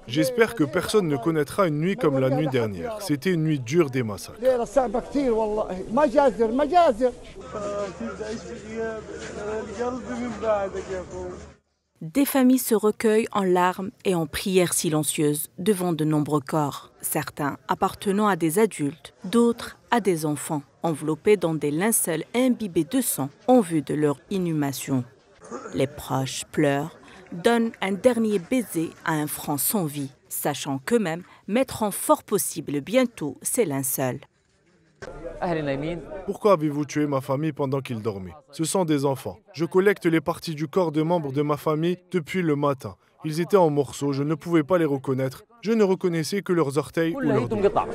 J'espère que personne ne connaîtra une nuit comme la nuit dernière. C'était une nuit dure des massacres. Des familles se recueillent en larmes et en prières silencieuses devant de nombreux corps, certains appartenant à des adultes, d'autres à des enfants, enveloppés dans des linceuls imbibés de sang en vue de leur inhumation. Les proches pleurent, donnent un dernier baiser à un franc sans vie, sachant qu'eux-mêmes mettront fort possible bientôt ces linceuls. Pourquoi avez-vous tué ma famille pendant qu'ils dormaient? Ce sont des enfants. Je collecte les parties du corps de membres de ma famille depuis le matin. Ils étaient en morceaux, je ne pouvais pas les reconnaître. Je ne reconnaissais que leurs orteils ou leurs doigts.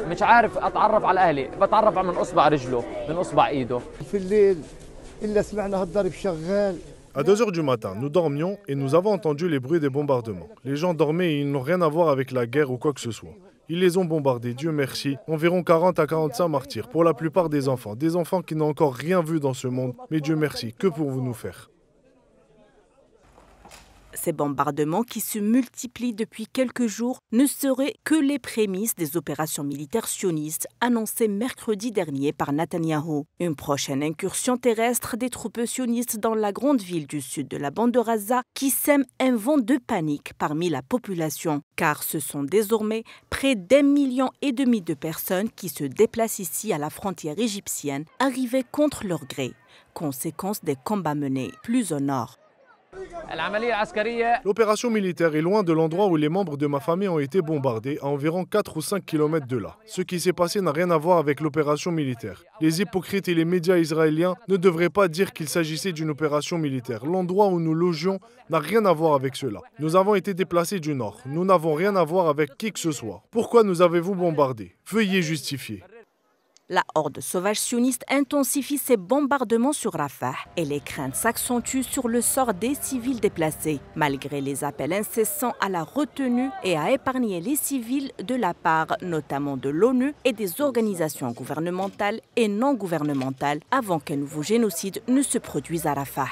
À 2 heures du matin, nous dormions et nous avons entendu les bruits des bombardements. Les gens dormaient et ils n'ont rien à voir avec la guerre ou quoi que ce soit. Ils les ont bombardés, Dieu merci, environ 40 à 45 martyrs, pour la plupart des enfants qui n'ont encore rien vu dans ce monde, mais Dieu merci, que pouvez-vous nous faire? Ces bombardements qui se multiplient depuis quelques jours ne seraient que les prémices des opérations militaires sionistes annoncées mercredi dernier par Netanyahou. Une prochaine incursion terrestre des troupes sionistes dans la grande ville du sud de la bande de Gaza qui sème un vent de panique parmi la population. Car ce sont désormais près d'1,5 million de personnes qui se déplacent ici à la frontière égyptienne, arrivées contre leur gré, conséquence des combats menés plus au nord. L'opération militaire est loin de l'endroit où les membres de ma famille ont été bombardés, à environ 4 ou 5 km de là. Ce qui s'est passé n'a rien à voir avec l'opération militaire. Les hypocrites et les médias israéliens ne devraient pas dire qu'il s'agissait d'une opération militaire. L'endroit où nous logions n'a rien à voir avec cela. Nous avons été déplacés du nord. Nous n'avons rien à voir avec qui que ce soit. Pourquoi nous avez-vous bombardés? Veuillez justifier. La horde sauvage sioniste intensifie ses bombardements sur Rafah et les craintes s'accentuent sur le sort des civils déplacés, malgré les appels incessants à la retenue et à épargner les civils de la part notamment de l'ONU et des organisations gouvernementales et non gouvernementales avant qu'un nouveau génocide ne se produise à Rafah.